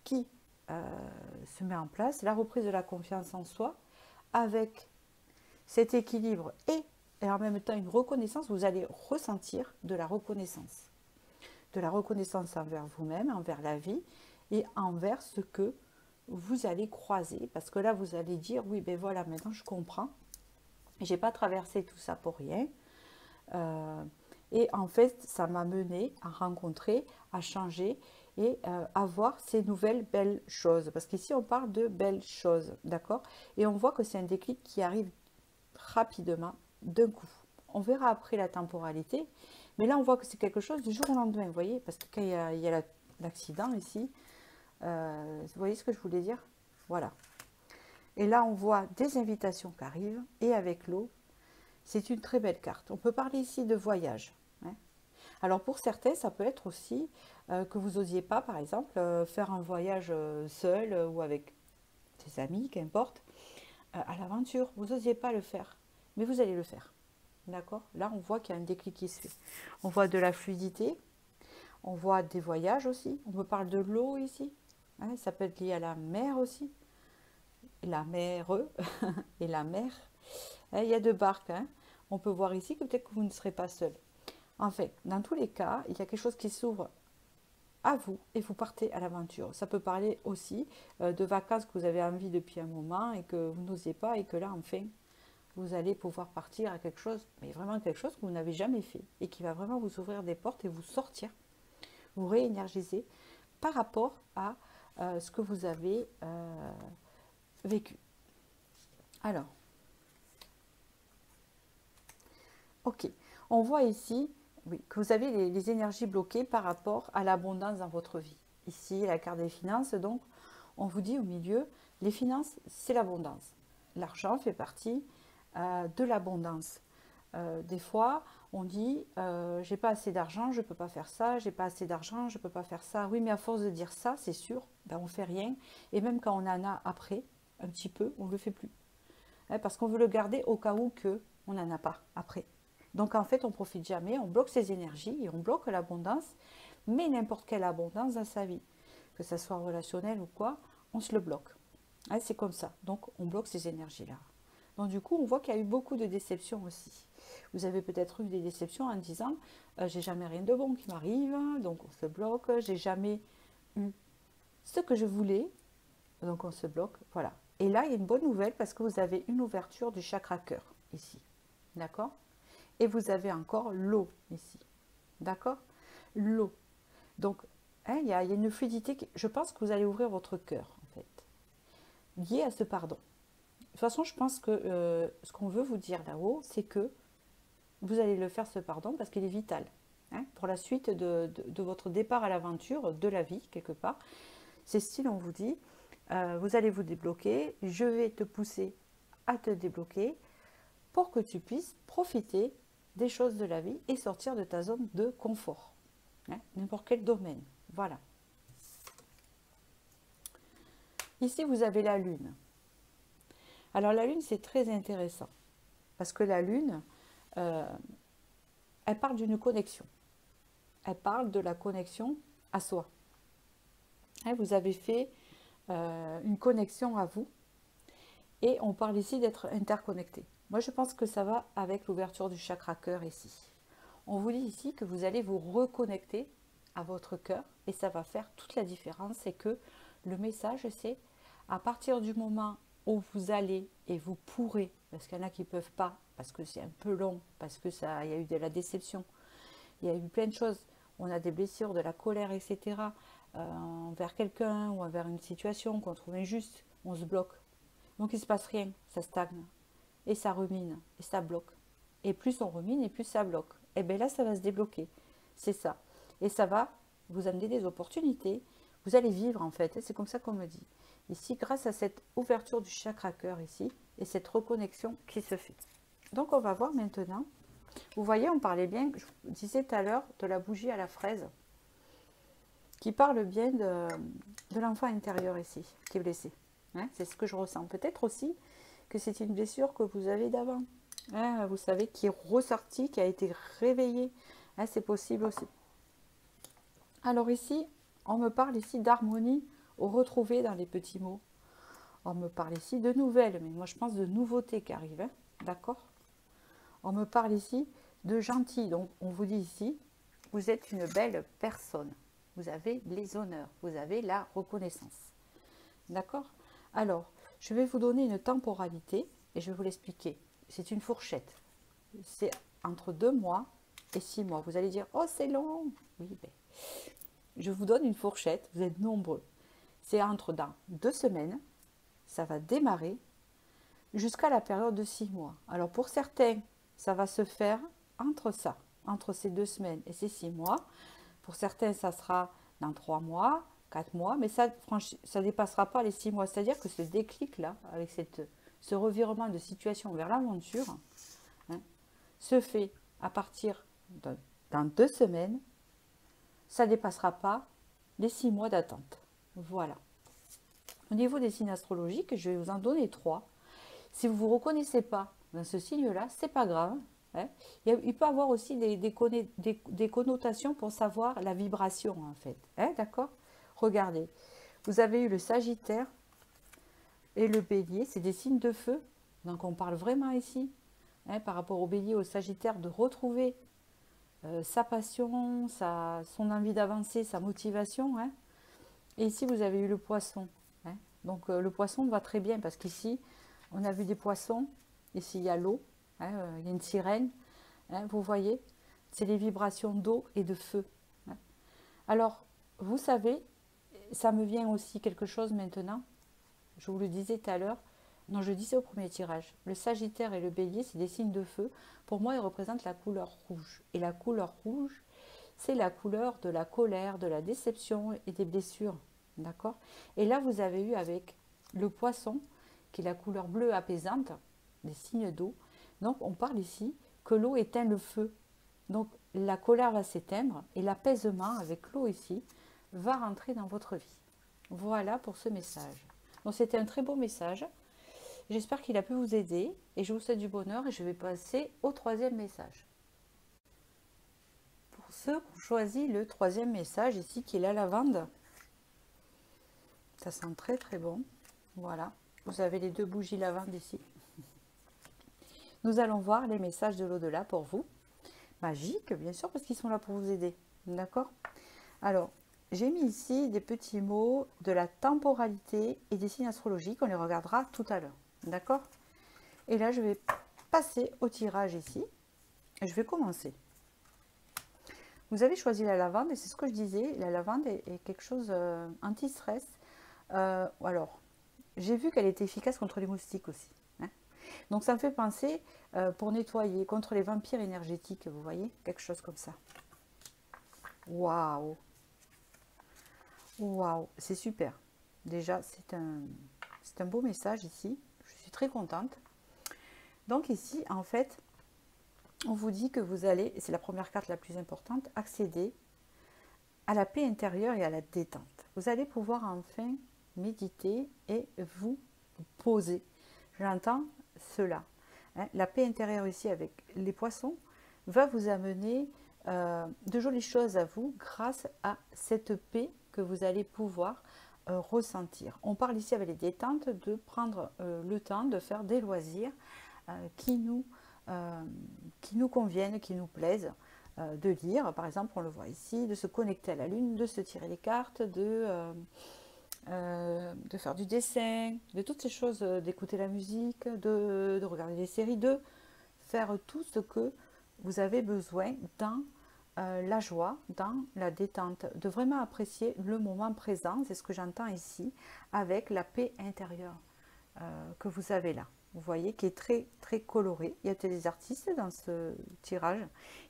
qui se met en place, la reprise de la confiance en soi, avec cet équilibre et en même temps une reconnaissance, vous allez ressentir de la reconnaissance. De la reconnaissance envers vous-même, envers la vie et envers ce que vous allez croiser. Parce que là, vous allez dire, oui, ben voilà, maintenant je comprends. J'ai pas traversé tout ça pour rien. Et en fait, ça m'a mené à rencontrer, à changer et à voir ces nouvelles belles choses. Parce qu'ici, on parle de belles choses, d'accord? Et on voit que c'est un déclic qui arrive rapidement, d'un coup. On verra après la temporalité, mais là, on voit que c'est quelque chose du jour au lendemain, vous voyez? Parce que quand il y a l'accident ici, vous voyez ce que je voulais dire? Voilà. Et là, on voit des invitations qui arrivent, et avec l'eau, c'est une très belle carte. On peut parler ici de voyage. Hein. Alors pour certains, ça peut être aussi que vous n'osiez pas, par exemple, faire un voyage seul ou avec des amis, qu'importe, à l'aventure. Vous n'osiez pas le faire, mais vous allez le faire. D'accord? Là, on voit qu'il y a un déclic qui se fait. On voit de la fluidité, on voit des voyages aussi. On me parle de l'eau ici. Hein, ça peut être lié à la mer aussi. La mer et la mer. Hein, il y a deux barques. Hein. On peut voir ici que peut-être que vous ne serez pas seul. En fait, dans tous les cas, il y a quelque chose qui s'ouvre à vous et vous partez à l'aventure. Ça peut parler aussi de vacances que vous avez envie depuis un moment et que vous n'osez pas et que là, enfin, vous allez pouvoir partir à quelque chose, mais vraiment quelque chose que vous n'avez jamais fait et qui va vraiment vous ouvrir des portes et vous sortir, vous réénergiser par rapport à ce que vous avez vécu. Alors, ok, on voit ici oui, que vous avez les énergies bloquées par rapport à l'abondance dans votre vie. Ici, la carte des finances, donc, on vous dit au milieu, les finances, c'est l'abondance. L'argent fait partie de l'abondance. Des fois, on dit, j'ai pas assez d'argent, je peux pas faire ça, j'ai pas assez d'argent, je peux pas faire ça. Oui, mais à force de dire ça, c'est sûr, ben, on fait rien. Et même quand on en a après, un petit peu, on le fait plus. Hein, parce qu'on veut le garder au cas où que on n'en a pas après. Donc en fait, on ne profite jamais, on bloque ses énergies et on bloque l'abondance, mais n'importe quelle abondance dans sa vie, que ce soit relationnel ou quoi, on se le bloque. Hein, c'est comme ça. Donc on bloque ces énergies-là. Donc du coup, on voit qu'il y a eu beaucoup de déceptions aussi. Vous avez peut-être eu des déceptions en disant j'ai jamais rien de bon qui m'arrive, donc on se bloque, j'ai jamais eu ce que je voulais, donc on se bloque, voilà. Et là, il y a une bonne nouvelle parce que vous avez une ouverture du chakra cœur ici. D'accord? Et vous avez encore l'eau ici. D'accord? L'eau. Donc, hein, il y a une fluidité. Je pense que vous allez ouvrir votre cœur, en fait, lié à ce pardon. De toute façon, je pense que ce qu'on veut vous dire là-haut, c'est que vous allez le faire, ce pardon, parce qu'il est vital. Hein, pour la suite de votre départ à l'aventure, de la vie, quelque part. C'est style, on vous dit, vous allez vous débloquer, je vais te pousser à te débloquer pour que tu puisses profiter des choses de la vie et sortir de ta zone de confort. Hein, n'importe quel domaine. Voilà. Ici, vous avez la lune. Alors la lune, c'est très intéressant parce que la lune, euh, elle parle d'une connexion. Elle parle de la connexion à soi. Hein, vous avez fait une connexion à vous et on parle ici d'être interconnecté. Moi, je pense que ça va avec l'ouverture du chakra cœur ici. On vous dit ici que vous allez vous reconnecter à votre cœur et ça va faire toute la différence. Et que le message, c'est à partir du moment où vous allez et vous pourrez, parce qu'il y en a qui ne peuvent pas, parce que c'est un peu long, parce que ça, il y a eu de la déception, il y a eu plein de choses, on a des blessures, de la colère, etc. Envers quelqu'un ou envers une situation qu'on trouve injuste, on se bloque. Donc il ne se passe rien, ça stagne. Et ça remine, et ça bloque. Et plus on remine, et plus ça bloque. Et bien là, ça va se débloquer. C'est ça. Et ça va vous amener des opportunités. Vous allez vivre en fait. C'est comme ça qu'on me dit. Ici, grâce à cette ouverture du chakra cœur ici, et cette reconnexion qui se fait. Donc on va voir maintenant. Vous voyez, on parlait bien, je vous disais tout à l'heure, de la bougie à la fraise, qui parle bien de l'enfant intérieur ici, qui est blessé. Hein, c'est ce que je ressens. Peut-être aussi que c'est une blessure que vous avez d'avant. Hein, vous savez, qui est ressortie, qui a été réveillée. Hein, c'est possible aussi. Alors ici, on me parle ici d'harmonie au retrouver dans les petits mots. On me parle ici de nouvelles, mais moi je pense de nouveautés qui arrivent. Hein, d'accord? On me parle ici de gentil. Donc on vous dit ici, vous êtes une belle personne. Vous avez les honneurs, vous avez la reconnaissance. D'accord? Alors, je vais vous donner une temporalité et je vais vous l'expliquer. C'est une fourchette. C'est entre 2 mois et 6 mois. Vous allez dire, oh c'est long. Oui, ben, je vous donne une fourchette, vous êtes nombreux. C'est entre dans 2 semaines, ça va démarrer jusqu'à la période de 6 mois. Alors pour certains, ça va se faire entre ça, entre ces 2 semaines et ces 6 mois. Pour certains, ça sera dans 3 mois, 4 mois, mais ça ne dépassera pas les 6 mois. C'est-à-dire que ce déclic-là, avec ce revirement de situation vers l'aventure, hein, se fait à partir dans 2 semaines. Ça ne dépassera pas les 6 mois d'attente. Voilà. Au niveau des signes astrologiques, je vais vous en donner 3. Si vous ne vous reconnaissez pas dans ce signe-là, c'est pas grave. Hein. Il peut avoir aussi des connotations pour savoir la vibration, en fait. Hein, d'accord? Regardez, vous avez eu le Sagittaire et le Bélier, c'est des signes de feu. Donc on parle vraiment ici, hein, par rapport au Bélier, au Sagittaire, de retrouver sa passion, son envie d'avancer, sa motivation. Hein. Et ici, vous avez eu le Poisson. Hein. Donc le Poisson va très bien parce qu'ici, on a vu des poissons. Ici, il y a l'eau. Hein, il y a une sirène. Hein, vous voyez, c'est les vibrations d'eau et de feu. Hein. Alors, vous savez, ça me vient aussi quelque chose maintenant. Je vous le disais tout à l'heure. Non, je disais au premier tirage. Le Sagittaire et le Bélier, c'est des signes de feu. Pour moi, ils représentent la couleur rouge. Et la couleur rouge, c'est la couleur de la colère, de la déception et des blessures. D'accord? Et là, vous avez eu avec le Poisson, qui est la couleur bleue apaisante, des signes d'eau. Donc, on parle ici que l'eau éteint le feu. Donc, la colère va s'éteindre et l'apaisement avec l'eau ici va rentrer dans votre vie. Voilà pour ce message. Donc, c'était un très beau message. J'espère qu'il a pu vous aider et je vous souhaite du bonheur et je vais passer au 3e message. Pour ceux qui ont choisi le 3e message ici, qui est la lavande, ça sent très très bon. Voilà, vous avez les 2 bougies lavande ici. Nous allons voir les messages de l'au-delà pour vous. Magiques, bien sûr, parce qu'ils sont là pour vous aider. D'accord? Alors, j'ai mis ici des petits mots de la temporalité et des signes astrologiques. On les regardera tout à l'heure. D'accord? Et là, je vais passer au tirage ici. Et je vais commencer. Vous avez choisi la lavande et c'est ce que je disais. La lavande est quelque chose anti-stress. Alors, j'ai vu qu'elle était efficace contre les moustiques aussi. Hein. Donc, ça me fait penser pour nettoyer contre les vampires énergétiques. Vous voyez? Quelque chose comme ça. Waouh! Waouh! C'est super. Déjà, c'est un beau message ici. Je suis très contente. Donc ici, en fait, on vous dit que vous allez, et c'est la première carte la plus importante, accéder à la paix intérieure et à la détente. Vous allez pouvoir enfin méditer et vous poser. j'entends cela. Hein. La paix intérieure ici avec les poissons va vous amener de jolies choses à vous grâce à cette paix que vous allez pouvoir ressentir. On parle ici avec les détentes de prendre le temps de faire des loisirs qui nous conviennent, qui nous plaisent, de lire, par exemple, on le voit ici, de se connecter à la lune, de se tirer les cartes, de faire du dessin, de toutes ces choses, d'écouter la musique, de regarder des séries, de faire tout ce que vous avez besoin dans la joie, dans la détente, de vraiment apprécier le moment présent, c'est ce que j'entends ici, avec la paix intérieure que vous avez là. Vous voyez, qui est très très coloré. Il y a des artistes dans ce tirage.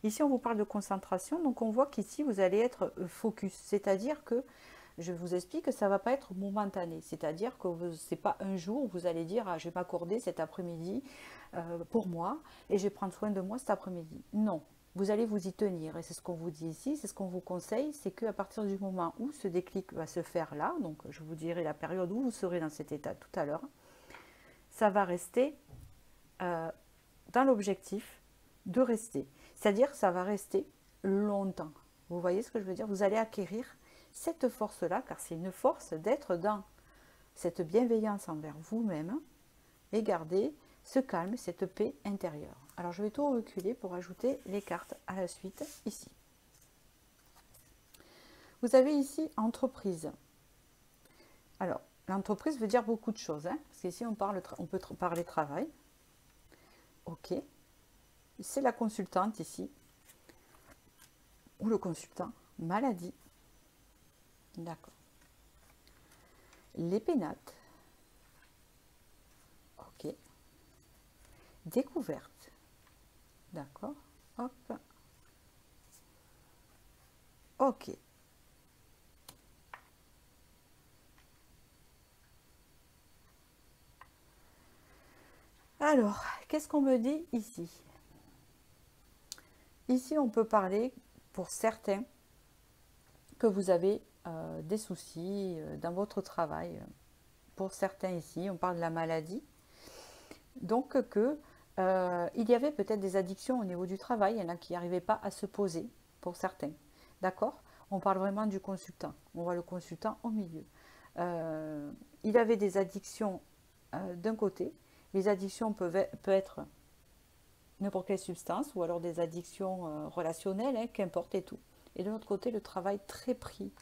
Ici, on vous parle de concentration, donc on voit qu'ici, vous allez être focus, c'est-à-dire que je vous explique que ça ne va pas être momentané, c'est-à-dire que ce n'est pas un jour où vous allez dire ah, je vais m'accorder cet après-midi pour moi et je vais prendre soin de moi cet après-midi. Non, vous allez vous y tenir et c'est ce qu'on vous dit ici, c'est ce qu'on vous conseille, c'est qu'à partir du moment où ce déclic va se faire là, donc je vous dirai la période où vous serez dans cet état tout à l'heure, ça va rester dans l'objectif de rester, c'est-à-dire ça va rester longtemps. Vous voyez ce que je veux dire? Vous allez acquérir cette force-là, car c'est une force d'être dans cette bienveillance envers vous-même et garder ce calme, cette paix intérieure. Alors je vais tout reculer pour ajouter les cartes à la suite ici. Vous avez ici entreprise. Alors l'entreprise veut dire beaucoup de choses, hein, parce qu'ici on peut parler travail. Ok. C'est la consultante ici, ou le consultant, maladie. D'accord. Les pénates. Ok. Découverte. D'accord. Hop. Ok. Alors, qu'est-ce qu'on me dit ici? Ici, on peut parler, pour certains, que vous avez des soucis dans votre travail. Pour certains ici, on parle de la maladie. Donc, il y avait peut-être des addictions au niveau du travail. Il y en a qui n'arrivaient pas à se poser, pour certains. D'accord? On parle vraiment du consultant. On voit le consultant au milieu. Il avait des addictions d'un côté. Les addictions peuvent être n'importe quelle substance ou alors des addictions relationnelles, hein, qu'importe et tout. Et de l'autre côté, le travail très pris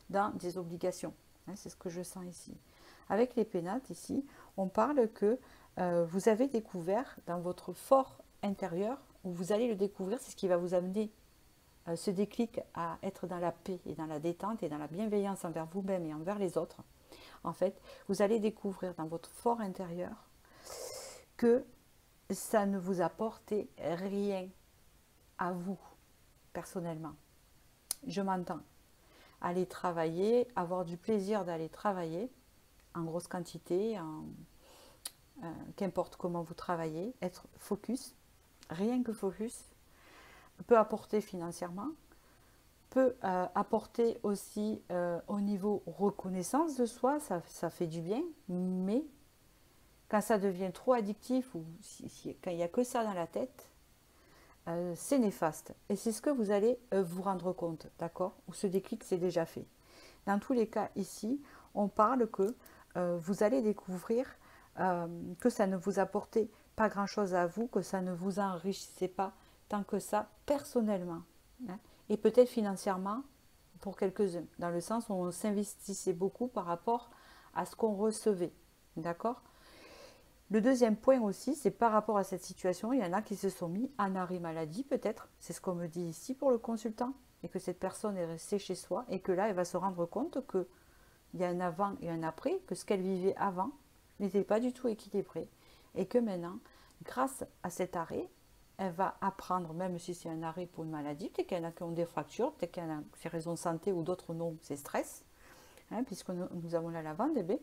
dans des obligations. Hein, c'est ce que je sens ici. Avec les pénates ici, on parle que vous avez découvert dans votre fort intérieur, où vous allez le découvrir, c'est ce qui va vous amener ce déclic à être dans la paix et dans la détente et dans la bienveillance envers vous-même et envers les autres. En fait, vous allez découvrir dans votre fort intérieur que ça ne vous apportait rien à vous, personnellement. Je m'entends. Aller travailler, avoir du plaisir d'aller travailler, en grosse quantité, qu'importe comment vous travaillez, être focus, rien que focus, peut apporter financièrement, peut apporter aussi au niveau reconnaissance de soi, ça fait du bien, mais quand ça devient trop addictif ou quand il n'y a que ça dans la tête, c'est néfaste. Et c'est ce que vous allez vous rendre compte, d'accord? Ou ce déclic c'est déjà fait. Dans tous les cas ici, on parle que vous allez découvrir que ça ne vous apportait pas grand-chose à vous, que ça ne vous enrichissait pas tant que ça personnellement. Hein, et peut-être financièrement pour quelques-uns, dans le sens où on s'investissait beaucoup par rapport à ce qu'on recevait. D'accord? Le deuxième point aussi, c'est par rapport à cette situation, il y en a qui se sont mis en arrêt maladie peut-être, c'est ce qu'on me dit ici pour le consultant, et que cette personne est restée chez soi, et que là, elle va se rendre compte qu'il y a un avant et un après, que ce qu'elle vivait avant n'était pas du tout équilibré, et que maintenant, grâce à cet arrêt, elle va apprendre, même si c'est un arrêt pour une maladie, peut-être qu'il y en a qui ont des fractures, peut-être qu'il y en a c'est raison de santé ou d'autres non, c'est stress, hein, puisque nous avons la lavande, eh bien,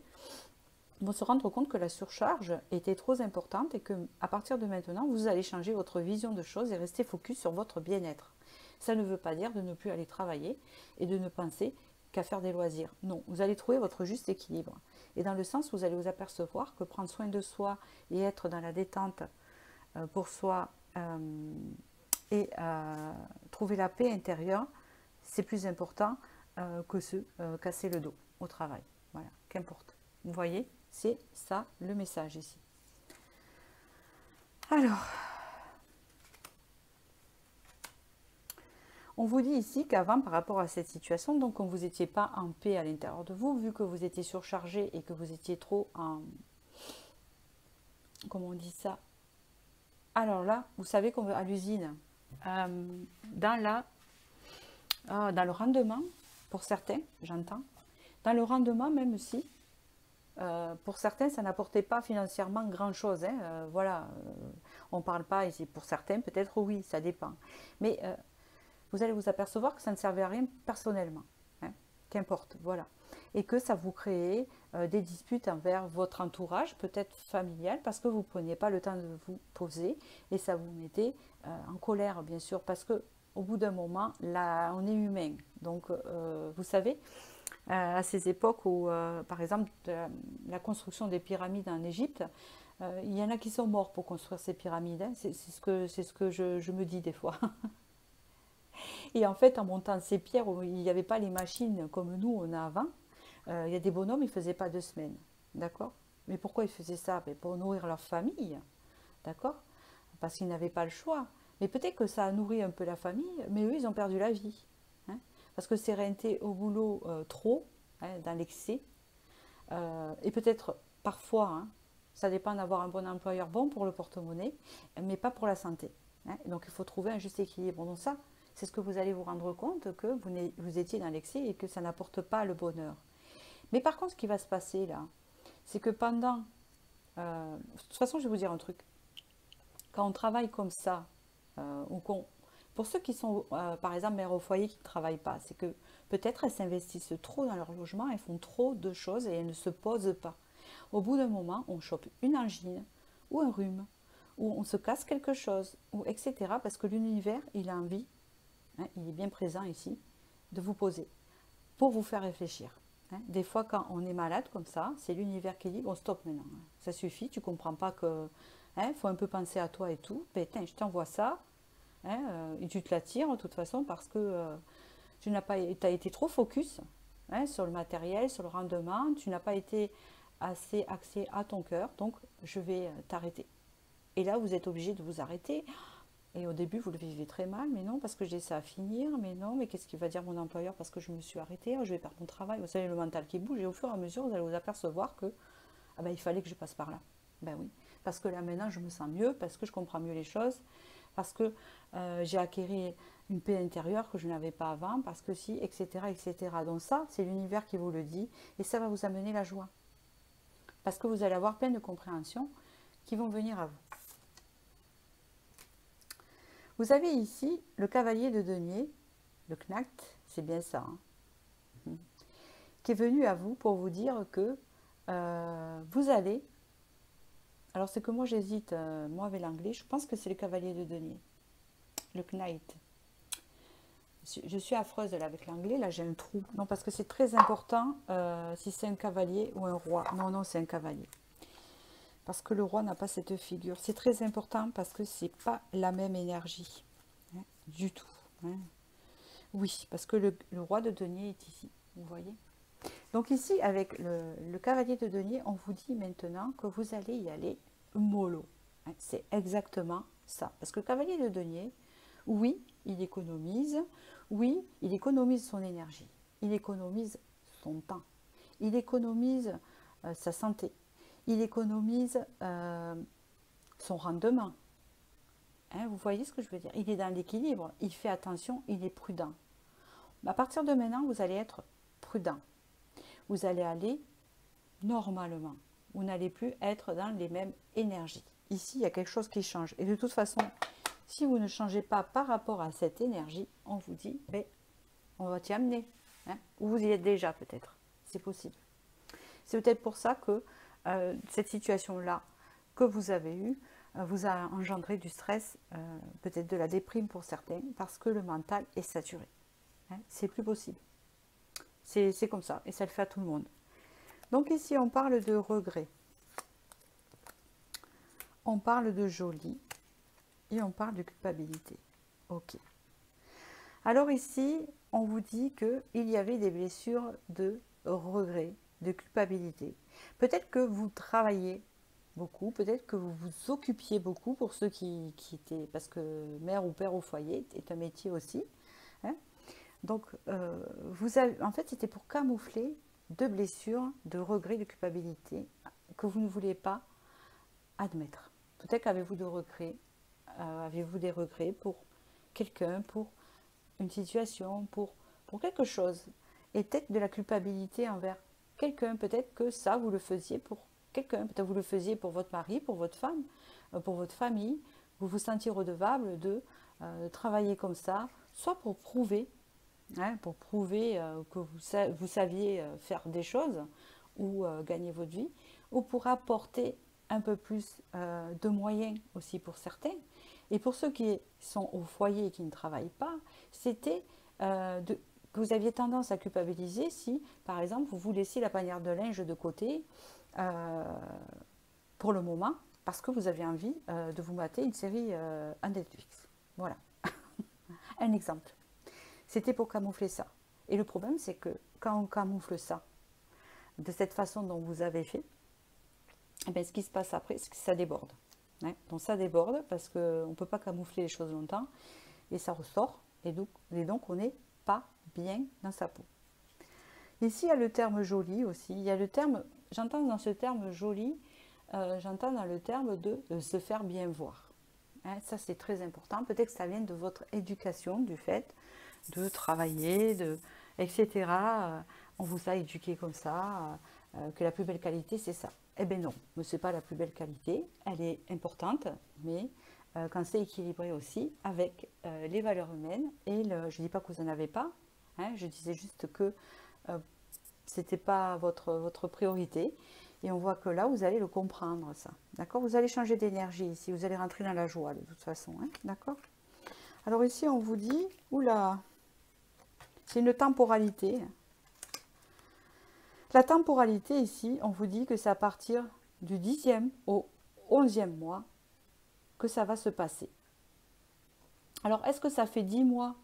vont se rendre compte que la surcharge était trop importante et que à partir de maintenant, vous allez changer votre vision de choses et rester focus sur votre bien-être. Ça ne veut pas dire de ne plus aller travailler et de ne penser qu'à faire des loisirs. Non, vous allez trouver votre juste équilibre. Et dans le sens où vous allez vous apercevoir que prendre soin de soi et être dans la détente pour soi et trouver la paix intérieure, c'est plus important que se casser le dos au travail. Voilà, qu'importe. Vous voyez, c'est ça le message ici. Alors, on vous dit ici qu'avant, par rapport à cette situation, donc quand vous n'étiez pas en paix à l'intérieur de vous, vu que vous étiez surchargé et que vous étiez trop en... Comment on dit ça? Alors là, vous savez qu'on veut à l'usine, dans le rendement, pour certains, j'entends, dans le rendement même si, pour certains, ça n'apportait pas financièrement grand-chose. Hein, voilà, on ne parle pas ici. Pour certains, peut-être oui, ça dépend. Mais vous allez vous apercevoir que ça ne servait à rien personnellement. Hein, qu'importe, voilà. Et que ça vous créait des disputes envers votre entourage, peut-être familial, parce que vous ne preniez pas le temps de vous poser et ça vous mettait en colère, bien sûr, parce que au bout d'un moment, là, on est humain. Donc, vous savez, à ces époques où, par exemple, la construction des pyramides en Égypte, il y en a qui sont morts pour construire ces pyramides. Hein. C'est ce que je me dis des fois. Et en fait, en montant ces pierres, il n'y avait pas les machines comme nous, on a avant. Il y a des bonhommes, ils ne faisaient pas 2 semaines. D'accord? Mais pourquoi ils faisaient ça? Pour nourrir leur famille. D'accord? Parce qu'ils n'avaient pas le choix. Mais peut-être que ça a nourri un peu la famille, mais eux, ils ont perdu la vie. Hein, parce que c'est rentré au boulot trop, hein, dans l'excès. Et peut-être parfois, hein, ça dépend d'avoir un bon employeur bon pour le porte-monnaie, mais pas pour la santé. Hein, donc il faut trouver un juste équilibre. Donc ça, c'est ce que vous allez vous rendre compte que vous étiez dans l'excès et que ça n'apporte pas le bonheur. Mais par contre, ce qui va se passer là, c'est que pendant... de toute façon, je vais vous dire un truc. Quand on travaille comme ça, pour ceux qui sont, par exemple, mères au foyer qui ne travaillent pas, c'est que peut-être elles s'investissent trop dans leur logement, elles font trop de choses et elles ne se posent pas. Au bout d'un moment, on chope une angine ou un rhume, ou on se casse quelque chose, ou etc. Parce que l'univers, il a envie, hein, il est bien présent ici, de vous poser pour vous faire réfléchir. Hein. Des fois, quand on est malade comme ça, c'est l'univers qui dit, bon, stop maintenant, hein. Ça suffit, tu ne comprends pas que... Il faut un peu penser à toi et tout. Ben, je t'envoie ça, hein, et tu te l'attires de toute façon parce que tu n'as pas, as été trop focus, hein, sur le matériel, sur le rendement, tu n'as pas été assez axé à ton cœur, donc je vais t'arrêter. Et là, vous êtes obligé de vous arrêter. Et au début, vous le vivez très mal, mais non, parce que j'ai ça à finir, mais non, mais qu'est-ce qu'il va dire mon employeur parce que je me suis arrêtée, je vais perdre mon travail. Vous savez, le mental qui bouge, et au fur et à mesure, vous allez vous apercevoir que ah ben, il fallait que je passe par là. Ben oui, parce que là maintenant, je me sens mieux, parce que je comprends mieux les choses, parce que j'ai acquis une paix intérieure que je n'avais pas avant, parce que si, etc., etc. Donc ça, c'est l'univers qui vous le dit, et ça va vous amener la joie. Parce que vous allez avoir plein de compréhensions qui vont venir à vous. Vous avez ici le cavalier de denier, le Knacht, c'est bien ça, hein, qui est venu à vous pour vous dire que vous allez... Alors c'est que moi j'hésite, moi avec l'anglais, je pense que c'est le cavalier de denier, le Knight. Je suis affreuse là avec l'anglais, là j'ai un trou. Non, parce que c'est très important si c'est un cavalier ou un roi. Non, non, c'est un cavalier. Parce que le roi n'a pas cette figure. C'est très important parce que c'est pas la même énergie, hein, du tout. Hein. Oui, parce que le roi de denier est ici, vous voyez. Donc ici, avec le cavalier de denier, on vous dit maintenant que vous allez y aller mollo. Hein, c'est exactement ça. Parce que le cavalier de denier, oui, il économise. Oui, il économise son énergie. Il économise son temps. Il économise sa santé. Il économise son rendement. Hein, vous voyez ce que je veux dire? Il est dans l'équilibre. Il fait attention. Il est prudent. À partir de maintenant, vous allez être prudent. Vous allez aller normalement. Vous n'allez plus être dans les mêmes énergies. Ici, il y a quelque chose qui change. Et de toute façon, si vous ne changez pas par rapport à cette énergie, on vous dit, ben, on va t'y amener. Hein, ou vous y êtes déjà peut-être. C'est possible. C'est peut-être pour ça que cette situation-là que vous avez eue vous a engendré du stress, peut-être de la déprime pour certains, parce que le mental est saturé. Hein, c'est plus possible. C'est comme ça, et ça le fait à tout le monde. Donc ici, on parle de regret. On parle de joli. Et on parle de culpabilité. Ok. Alors ici, on vous dit qu'il y avait des blessures de regret, de culpabilité. Peut-être que vous travaillez beaucoup, peut-être que vous vous occupiez beaucoup pour ceux qui étaient, parce que mère ou père au foyer est un métier aussi. Hein. Donc, en fait, c'était pour camoufler deux blessures de regret, de culpabilité que vous ne voulez pas admettre. Peut-être qu'avez-vous de regrets, avez-vous des regrets pour quelqu'un, pour une situation, pour quelque chose, et peut-être de la culpabilité envers quelqu'un. Peut-être que ça, vous le faisiez pour quelqu'un, peut-être vous le faisiez pour votre mari, pour votre femme, pour votre famille. Vous vous sentiez redevable de travailler comme ça, soit pour prouver, hein, que vous saviez faire des choses ou gagner votre vie, ou pour apporter un peu plus de moyens aussi pour certains. Et pour ceux qui sont au foyer et qui ne travaillent pas, c'était que vous aviez tendance à culpabiliser si, par exemple, vous laissiez la panière de linge de côté pour le moment, parce que vous avez envie de vous mater une série à Netflix. Voilà, un exemple. C'était pour camoufler ça. Et le problème, c'est que quand on camoufle ça de cette façon dont vous avez fait, eh bien, ce qui se passe après, c'est que ça déborde. Hein. Donc ça déborde parce qu'on ne peut pas camoufler les choses longtemps et ça ressort. Et donc on n'est pas bien dans sa peau. Ici, il y a le terme joli aussi. Il y a le terme, j'entends dans ce terme joli, j'entends dans le terme de se faire bien voir. Hein, ça, c'est très important. Peut-être que ça vient de votre éducation, du fait de travailler, etc. On vous a éduqué comme ça, que la plus belle qualité, c'est ça. Eh bien non, ce n'est pas la plus belle qualité. Elle est importante, mais quand c'est équilibré aussi avec les valeurs humaines. Et je ne dis pas que vous n'en avez pas. Hein, je disais juste que ce n'était pas votre priorité. Et on voit que là, vous allez le comprendre, ça. D'accord. Vous allez changer d'énergie ici. Vous allez rentrer dans la joie, de toute façon. Hein, d'accord. Alors ici, on vous dit, oula, c'est une temporalité. La temporalité ici, on vous dit que c'est à partir du 10e au 11e mois que ça va se passer. Alors, est-ce que ça fait 10 mois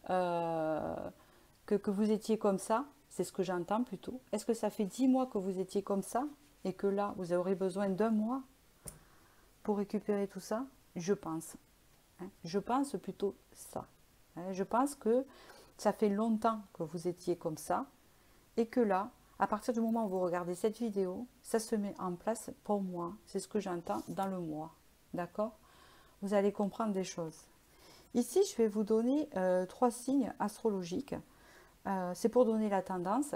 que vous étiez comme ça? C'est ce que j'entends plutôt. Est-ce que ça fait 10 mois que vous étiez comme ça et que là, vous aurez besoin d'un mois pour récupérer tout ça? Je pense. Hein, je pense plutôt ça. Hein, je pense que ça fait longtemps que vous étiez comme ça et que là, à partir du moment où vous regardez cette vidéo, ça se met en place pour moi. C'est ce que j'entends dans le mois. D'accord? Vous allez comprendre des choses. Ici, je vais vous donner 3 signes astrologiques. C'est pour donner la tendance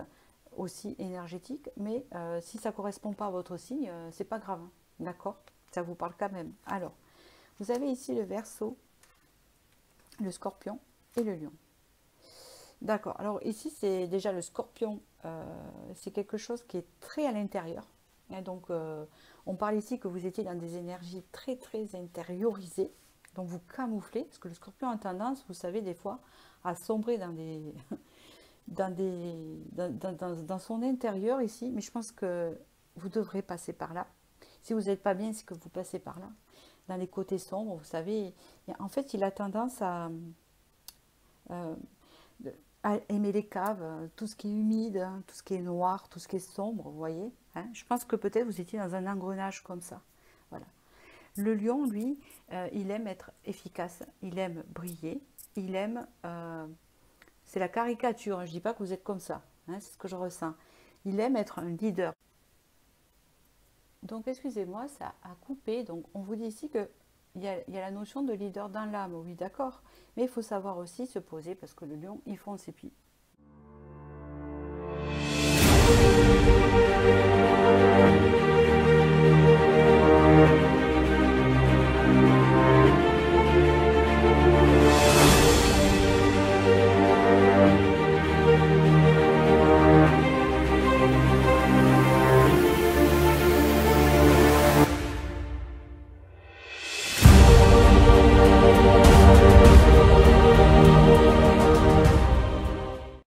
aussi énergétique, mais si ça ne correspond pas à votre signe, c'est pas grave. D'accord? Ça vous parle quand même. Alors, vous avez ici le Verseau, le Scorpion et le Lion. D'accord. Alors ici, c'est déjà le Scorpion. C'est quelque chose qui est très à l'intérieur. Hein, donc, on parle ici que vous étiez dans des énergies très, très intériorisées. Donc, vous camouflez. Parce que le Scorpion a tendance, vous savez, des fois, à sombrer dans dans son intérieur ici. Mais je pense que vous devrez passer par là. Si vous n'êtes pas bien, c'est que vous passez par là. Dans les côtés sombres, vous savez. En fait, il a tendance à aimer les caves, tout ce qui est humide, tout ce qui est noir, tout ce qui est sombre, vous voyez. Hein. Je pense que peut-être vous étiez dans un engrenage comme ça. Voilà. Le lion, lui, il aime être efficace, il aime briller, il aime... c'est la caricature, hein. Je ne dis pas que vous êtes comme ça, hein, c'est ce que je ressens. Il aime être un leader. Donc, excusez-moi, ça a coupé. Donc, on vous dit ici que il y a la notion de leader dans l'âme, oui, d'accord. Mais il faut savoir aussi se poser, parce que le lion, il fonce et puis